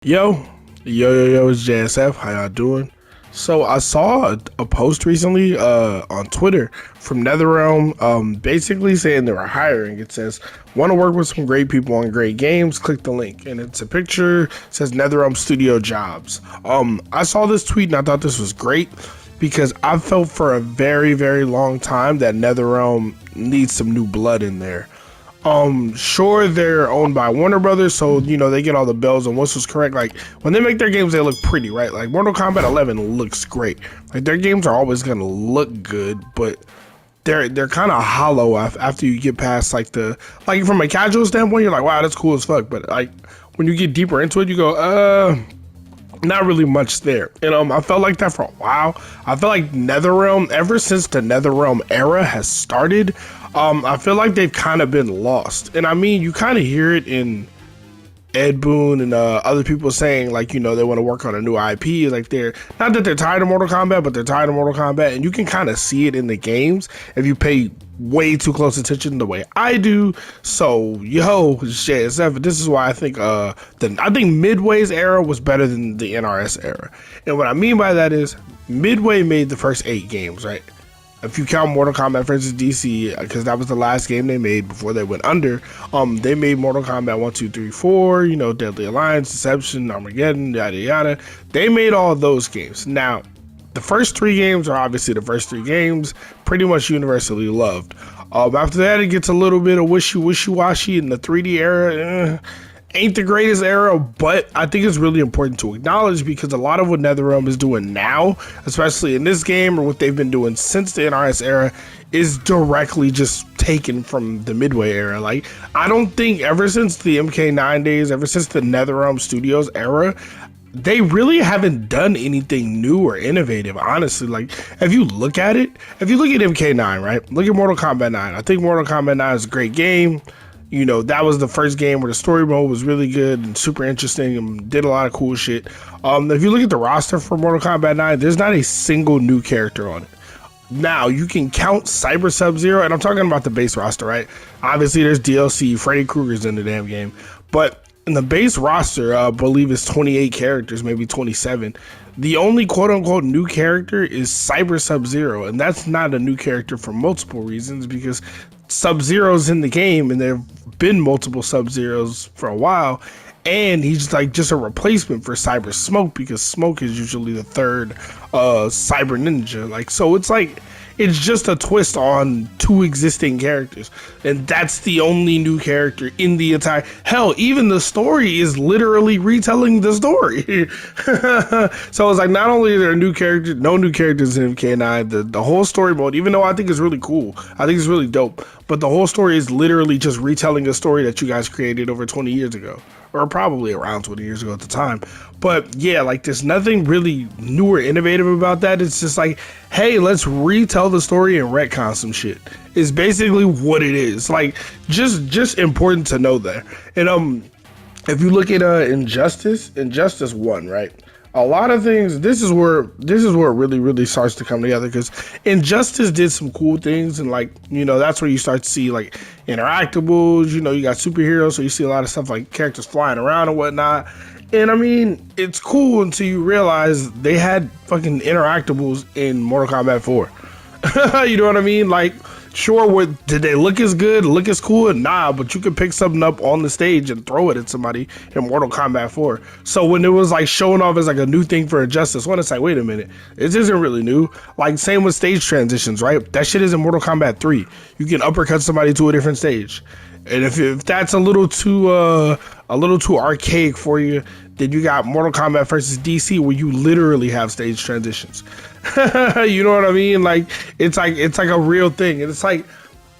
Yo, yo, it's JSF. How y'all doing? So I saw a post recently on Twitter from NetherRealm basically saying they were hiring. It says, want to work with some great people on great games? Click the link. And it's a picture, it says NetherRealm Studio Jobs. I saw this tweet and I thought this was great because I felt for a very, very long time that NetherRealm needs some new blood in there. Sure, they're owned by Warner Brothers, so they get all the bells and whistles correct. Like when they make their games, they look pretty, right? Like Mortal Kombat 11 looks great. Like their games are always gonna look good, but they're kind of hollow after you get past like from a casual standpoint, you're like, wow, that's cool as fuck. But like when you get deeper into it, you go, not really much there. And I felt like that for a while. I feel like NetherRealm, ever since the NetherRealm era has started, I feel like they've kind of been lost. And I mean, you kind of hear it in Ed Boon and other people saying like, they want to work on a new IP. Like they're not that they're tired of Mortal Kombat, but they're tired of Mortal Kombat. And you can kind of see it in the games if you pay way too close attention the way I do. So JSF, this is why I think I think Midway's era was better than the NRS era. And what I mean by that is Midway made the first 8 games, right? If you count Mortal Kombat vs. DC, because that was the last game they made before they went under, they made Mortal Kombat 1, 2, 3, 4, Deadly Alliance, Deception, Armageddon, yada yada. They made all of those games. Now, the first 3 games are obviously the first 3 games, pretty much universally loved. After that, it gets a little bit of wishy-washy in the 3D era. Ain't the greatest era, but I think it's really important to acknowledge because a lot of what NetherRealm is doing now, especially in this game or what they've been doing since the NRS era, is directly just taken from the Midway era. Like, I don't think ever since the MK9 days, ever since the NetherRealm Studios era, they really haven't done anything new or innovative, honestly. Like, if you look at MK9, right? Look at Mortal Kombat 9. I think Mortal Kombat 9 is a great game. That was the first game where the story mode was really good and super interesting and did a lot of cool shit. If you look at the roster for Mortal Kombat 9, there's not a single new character on it. Now, you can count Cyber Sub-Zero, and I'm talking about the base roster, right? Obviously, there's DLC, Freddy Krueger's in the damn game. But in the base roster, I believe it's 28 characters, maybe 27. The only quote-unquote new character is Cyber Sub-Zero, and that's not a new character for multiple reasons, because Sub-Zero's in the game, and there have been multiple Sub-Zeros for a while, and he's like just a replacement for Cyber Smoke, because Smoke is usually the third Cyber Ninja. Like, so it's like, it's just a twist on 2 existing characters, and that's the only new character in the entire. Hell, even the story is literally retelling the story. So it's like, not only are there no new characters in MK9, the whole story mode, even though I think it's really cool, I think it's really dope, but the whole story is literally just retelling a story that you guys created over 20 years ago. Or probably around 20 years ago at the time. But yeah, like there's nothing really new or innovative about that. It's just like, hey, let's retell the story and retcon some shit. It's basically what it is. Like, just important to know that. And if you look at Injustice 1, right? A lot of things, this is where it really starts to come together, because Injustice did some cool things, and like, that's where you start to see like interactables, you got superheroes, so you see a lot of stuff like characters flying around and whatnot. And I mean, it's cool until you realize they had fucking interactables in Mortal Kombat 4. You know what I mean? Like, sure, did they look as good, look as cool? Nah, but you could pick something up on the stage and throw it at somebody in Mortal Kombat 4. So when it was like showing off as like a new thing for Injustice 1, it's like, wait a minute, this isn't really new. Like, same with stage transitions, right? That shit is in Mortal Kombat 3. You can uppercut somebody to a different stage. And if that's a little too archaic for you, then you got Mortal Kombat versus DC, where you literally have stage transitions. You know what I mean? Like it's like a real thing, and it's like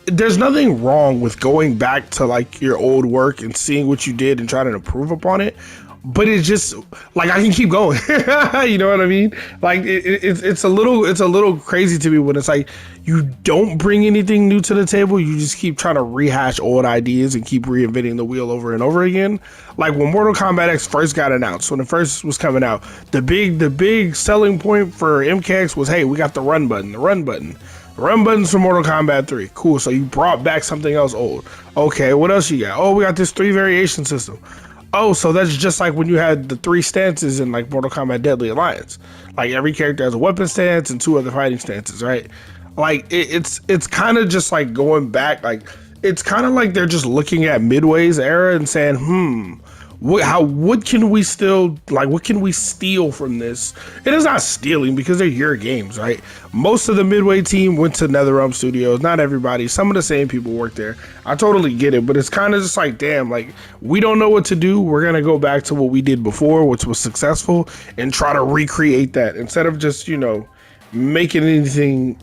there's nothing wrong with going back to like your old work and seeing what you did and trying to improve upon it. But it's just like, I can keep going. You know what I mean? Like it's a little crazy to me when it's like you don't bring anything new to the table. You just keep trying to rehash old ideas and keep reinventing the wheel over and over again. Like when Mortal Kombat X first got announced, when it first was coming out, the big selling point for MKX was, hey, we got the run button. The run button's for Mortal Kombat 3. Cool. So you brought back something else old. Okay, what else you got? Oh, we got this 3 variation system. Oh, so that's just like when you had the 3 stances in like Mortal Kombat Deadly Alliance. Like every character has a weapon stance and 2 other fighting stances, right? Like it's kind of just like going back. Like it's kind of like they're just looking at Midway's era and saying, what can we still like? What can we steal from this? It is not stealing because they're your games, right? Most of the Midway team went to NetherRealm Studios. Not everybody. Some of the same people work there. I totally get it, but it's kind of just like, damn, like we don't know what to do. We're gonna go back to what we did before, which was successful, and try to recreate that instead of just making anything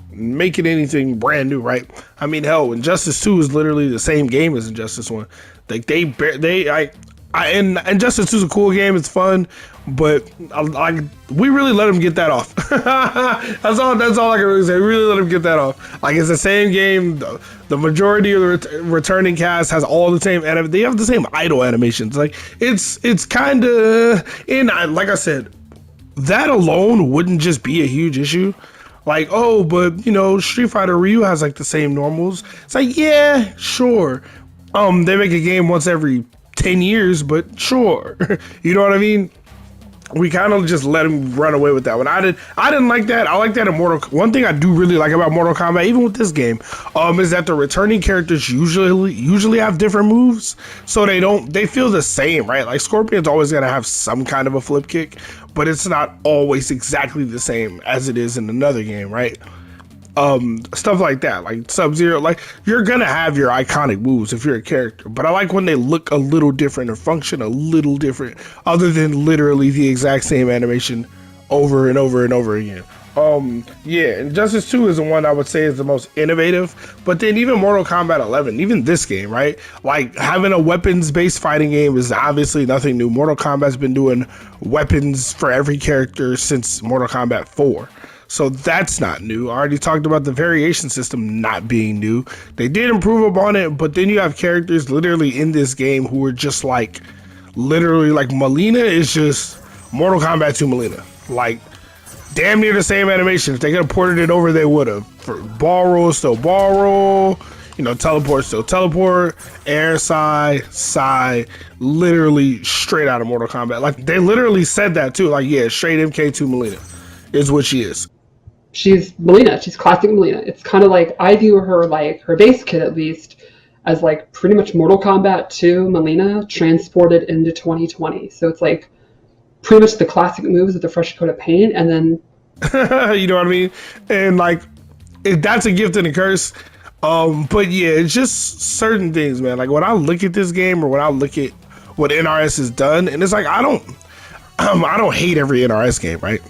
brand new, right? I mean, hell, Injustice 2 is literally the same game as Injustice 1. Like and Injustice 2 is a cool game. It's fun, but we really let him get that off. That's all I can really say. We really let him get that off. Like it's the same game. The majority of the returning cast has all the same. They have the same idle animations. Like it's kind of. And like I said, that alone wouldn't just be a huge issue. Like, oh, but Street Fighter Ryu has like the same normals. It's like, yeah, sure. They make a game once every 10 years, but sure. You know what I mean? We kind of just let him run away with that one. I didn't like that. I like that in one thing I do really like about Mortal Kombat, even with this game, is that the returning characters usually have different moves, so they feel the same, right? Like Scorpion's always gonna have some kind of a flip kick, but it's not always exactly the same as it is in another game, right? Stuff like that, like Sub-Zero, like you're gonna have your iconic moves if you're a character, but I like when they look a little different or function a little different other than literally the exact same animation over and over and over again. Yeah, Injustice 2 is the one I would say is the most innovative, but then even Mortal Kombat 11, even this game, right? Like having a weapons-based fighting game is obviously nothing new. Mortal Kombat's been doing weapons for every character since Mortal Kombat 4. So that's not new. I already talked about the variation system not being new. They did improve upon it, but then you have characters literally in this game who are just like, literally like Mileena is just Mortal Kombat 2 Mileena. Like, damn near the same animation. If they could have ported it over, they would have. For ball roll, still ball roll. Teleport, still teleport. Air, Psy, literally straight out of Mortal Kombat. Like, they literally said that too. Like, yeah, straight MK2 Mileena is what she is. She's Mileena. She's classic Mileena. It's kind of like, I view her, like, her base kit at least, as like pretty much Mortal Kombat 2 Mileena transported into 2020. So it's like pretty much the classic moves with a fresh coat of paint, and then you know what I mean? And like, that's a gift and a curse. But yeah, it's just certain things, man. Like when I look at this game or when I look at what NRS has done, and it's like I don't hate every NRS game, right?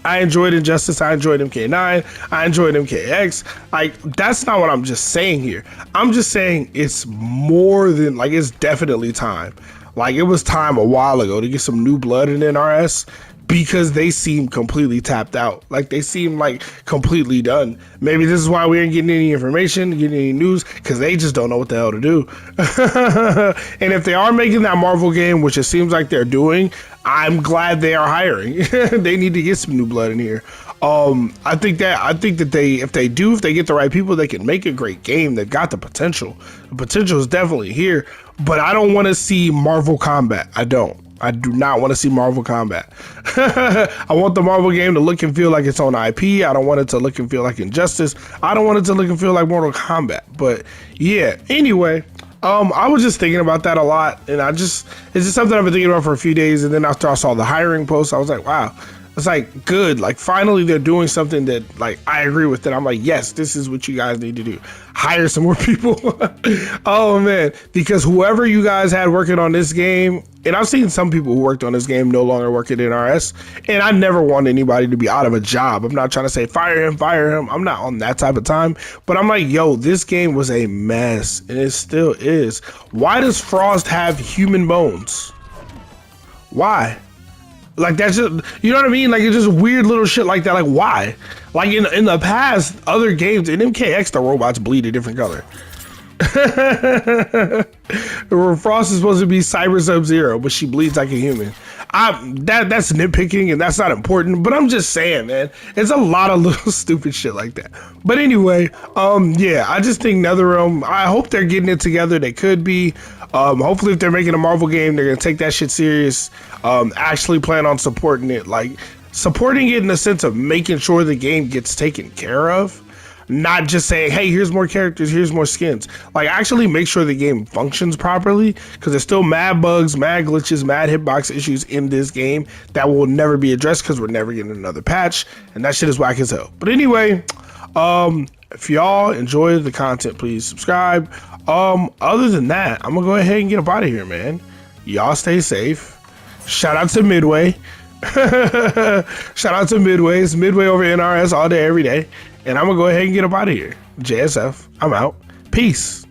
I enjoyed Injustice, I enjoyed MK9, I enjoyed MKX. Like, that's not what I'm just saying here. I'm just saying it's more than, like, it's definitely time. Like, it was time a while ago to get some new blood in NRS because they seem completely tapped out. Like, they seem, like, completely done. Maybe this is why we ain't getting any information, getting any news, because they just don't know what the hell to do. And if they are making that Marvel game, which it seems like they're doing, I'm glad they are hiring. They need to get some new blood in here. I think that if they get the right people, they can make a great game. They've got the potential. The potential is definitely here, but I don't want to see Marvel Kombat. I do not want to see Marvel Kombat. I want the Marvel game to look and feel like its own IP. I don't want it to look and feel like Injustice. I don't want it to look and feel like Mortal Kombat. But yeah, anyway, I was just thinking about that a lot, and it's just something I've been thinking about for a few days. And then after I saw the hiring post, I was like, wow, it's like good. Like finally they're doing something that like I agree with. That I'm like, yes, this is what you guys need to do. Hire some more people. Oh man, because whoever you guys had working on this game, and I've seen some people who worked on this game no longer work at NRS, and I never want anybody to be out of a job. I'm not trying to say fire him. I'm not on that type of time, but I'm like, yo, this game was a mess, and it still is. Why does Frost have human bones? Why? Like that's just, you know what I mean? Like it's just weird little shit like that. Like why? Like in the past, other games in MKX, the robots bleed a different color. Frost is supposed to be Cyber Sub-Zero, but she bleeds like a human. That's nitpicking and that's not important, but I'm just saying, man, it's a lot of little stupid shit like that. But anyway, yeah, I just think NetherRealm, I hope they're getting it together. They could be. Hopefully, if they're making a Marvel game, they're gonna take that shit serious. Actually plan on supporting it, like supporting it in the sense of making sure the game gets taken care of. Not just saying, hey, here's more characters, here's more skins. Like, actually make sure the game functions properly, because there's still mad bugs, mad glitches, mad hitbox issues in this game that will never be addressed because we're never getting another patch, and that shit is whack as hell. But anyway, if y'all enjoy the content, please subscribe. Other than that, I'm gonna go ahead and get up out of here, man. Y'all stay safe. Shout out to Midway. Shout out to Midway. It's Midway over NRS all day, every day. And I'm going to go ahead and get up out of here. JSF, I'm out. Peace.